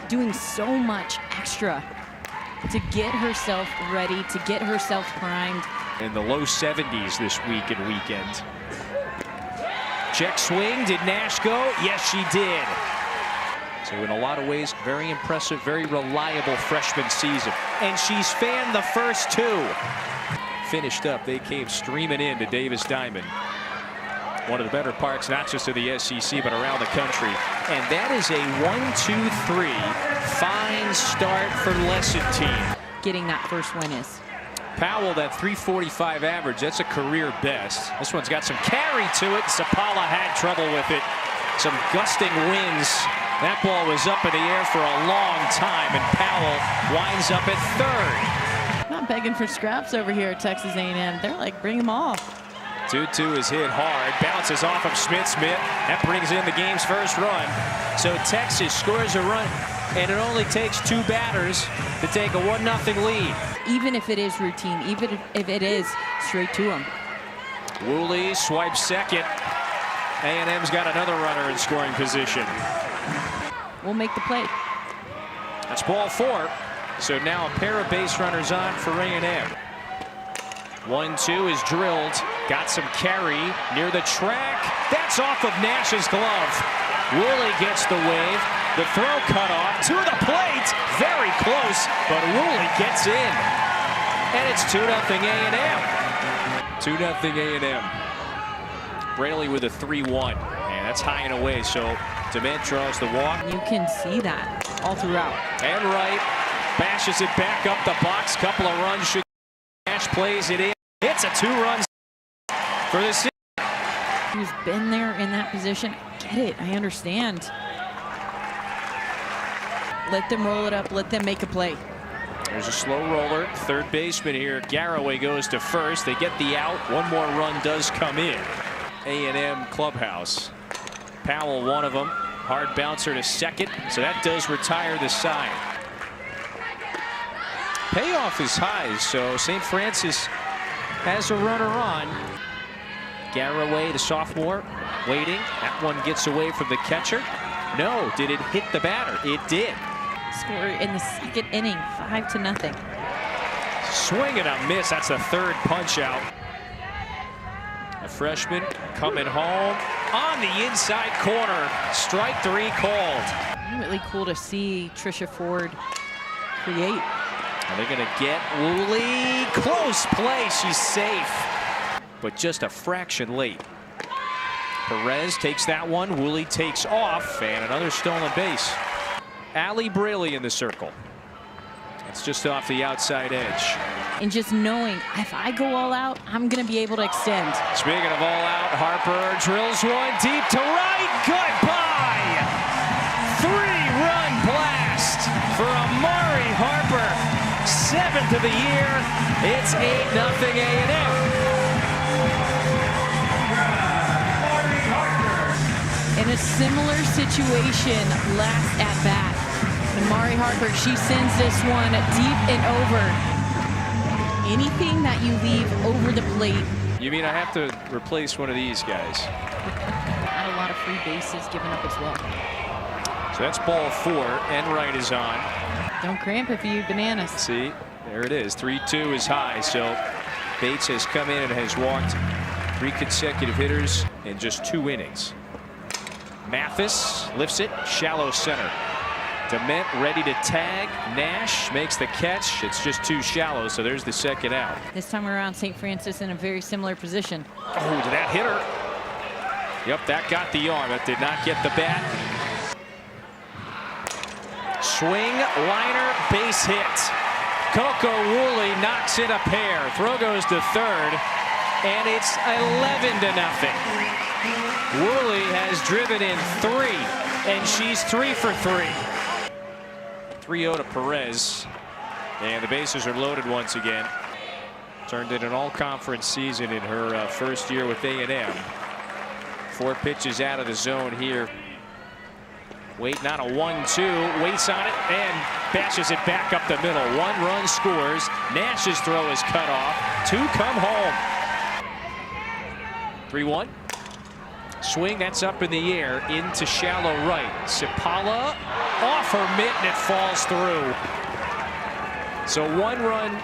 doing so much extra to get herself ready, to get herself primed. In the low 70s this week and weekend. Check swing. Did Nash go? Yes, she did. So in a lot of ways, very impressive, very reliable freshman season. And she's fanned the first two. Finished up, they came streaming into Davis Diamond. One of the better parks, not just of the SEC, but around the country. And that is a 1-2-3 fine start for Lesson Team. Getting that first win is. Powell, that 345 average, that's a career best. This one's got some carry to it. Sapala had trouble with it. Some gusting winds. That ball was up in the air for a long time, and Powell winds up at third. Not begging for scraps over here at Texas A&M. They're like, bring them all. 2-2 is hit hard, bounces off of Smith. That brings in the game's first run. So Texas scores a run, and it only takes two batters to take a 1-0 lead. Even if it is routine, even if it is straight to them. Woolley swipes second. A&M's got another runner in scoring position. We'll make the play. That's ball 4. So now a pair of base runners on for A&M. 1-2 is drilled. Got some carry near the track. That's off of Nash's glove. Woolley gets the wave. The throw cut off to the plate. Very close, but Woolley gets in. And it's 2-0 A&M. 2-0 A&M. Braley with a 3-1. And that's high and away. So Dement draws the walk. You can see that all throughout. And right. Bashes it back up the box. Couple of runs. Nash plays it in. It's a 2-run for the city. Who's been there in that position? Get it. I understand. Let them roll it up. Let them make a play. There's a slow roller. Third baseman here. Garraway goes to first. They get the out. One more run does come in. A&M clubhouse. Powell, one of them. Hard bouncer to second. So that does retire the side. Payoff is high, so St. Francis has a runner on. Garraway, the sophomore, waiting. That one gets away from the catcher. No, did it hit the batter? It did. Score in the second inning, 5-0. Swing and a miss. That's the third punch out. A freshman coming home on the inside corner. Strike 3 called. Really cool to see Trisha Ford create. Are they going to get Woolley? Close play. She's safe, but just a fraction late. Perez takes that one. Woolley takes off, and another stolen base. Allie Braley in the circle. It's just off the outside edge. And just knowing if I go all out, I'm going to be able to extend. Speaking of all out, Harper drills one deep to right. Goodbye. 3-run blast for Amari Harper. 7th of the year. It's 8-0 A&M. In a similar situation last at bat, Amari Harper, she sends this one deep and over. Anything that you leave over the plate. You mean I have to replace one of these guys? Not a lot of free bases given up as well. So that's ball 4. Enright is on. Don't cramp if you eat bananas. See, there it is. 3-2 is high. So Bates has come in and has walked 3 consecutive hitters in just 2 innings. Mathis lifts it, shallow center. Dement ready to tag. Nash makes the catch. It's just too shallow, so there's the second out. This time around, St. Francis in a very similar position. Oh, did that hit her? Yep, that got the arm. That did not get the bat. Swing, liner, base hit. Coco Woolley knocks in a pair. Throw goes to third, and it's 11-0. Woolley has driven in 3, and she's 3 for 3. 3-0 to Perez, and the bases are loaded once again. Turned in an all-conference season in her first year with A&M. 4 pitches out of the zone here. Waiting on a 1-2, waits on it, and bashes it back up the middle. 1 run scores. Nash's throw is cut off. 2 come home. 3-1. Swing, that's up in the air, into shallow right. Sapala off her mitt and it falls through. So one run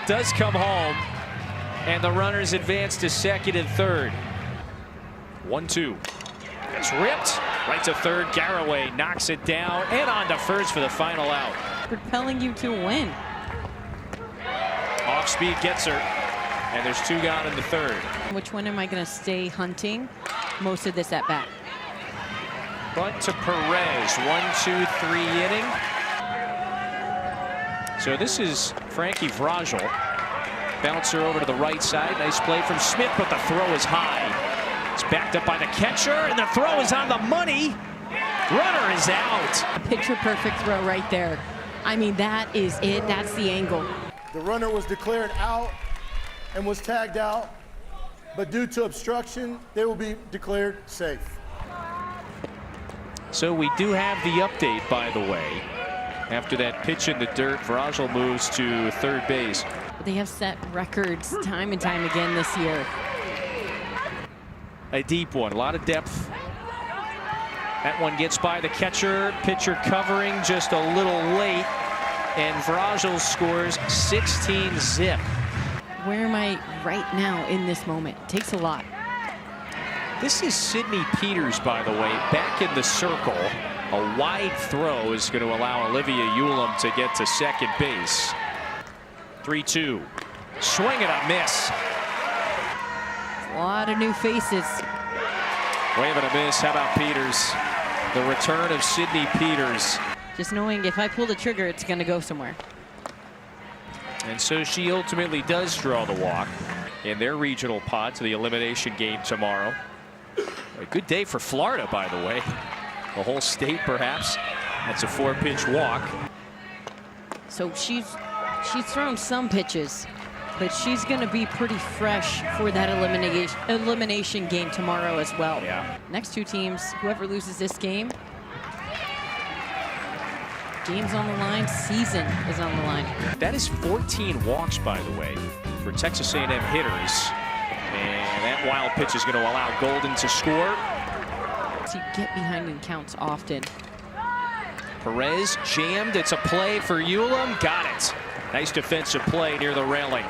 does come home, and the runners advance to second and third. 1-2. It's ripped right to third. Garraway knocks it down and on to first for the final out. Propelling you to win. Off speed gets her, and there's 2 gone in the third. Which one am I going to stay hunting most of this at bat? Bunt to Perez. 1-2-3 inning. So this is Frankie Vrajel. Bouncer over to the right side. Nice play from Smith, but the throw is high. It's backed up by the catcher, and the throw is on the money. Runner is out. A picture-perfect throw right there. I mean, that is it. That's the angle. The runner was declared out and was tagged out, but due to obstruction, they will be declared safe. So we do have the update, by the way. After that pitch in the dirt, Vrajel moves to third base. They have set records time and time again this year. A deep one, a lot of depth. That one gets by the catcher, pitcher covering just a little late, and Vrajel scores 16 zip. Where am I right now in this moment? It takes a lot. This is Sydney Peters, by the way, back in the circle. A wide throw is going to allow Olivia Ulam to get to second base. 3-2. Swing and a miss. A lot of new faces. Wave and a miss. How about Peters? The return of Sydney Peters. Just knowing if I pull the trigger, it's going to go somewhere. And so she ultimately does draw the walk in their regional pod to the elimination game tomorrow. A good day for Florida, by the way. The whole state, perhaps. That's a 4-pitch walk. So she's thrown some pitches, but she's going to be pretty fresh for that elimination game tomorrow as well. Yeah. Next 2 teams, whoever loses this game, game's on the line, season is on the line. That is 14 walks, by the way, for Texas A&M hitters. And that wild pitch is going to allow Golden to score. So you get behind in counts often. Perez jammed. It's a play for Ulam. Got it. Nice defensive play near the railing.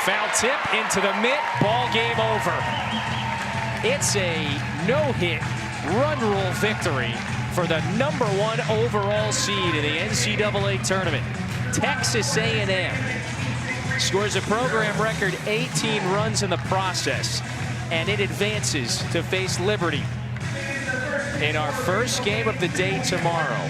Foul tip into the mitt. Ball game over. It's a no-hit run rule victory for the #1 overall seed in the NCAA tournament. Texas A&M scores a program record 18 runs in the process, and it advances to face Liberty in our first game of the day tomorrow.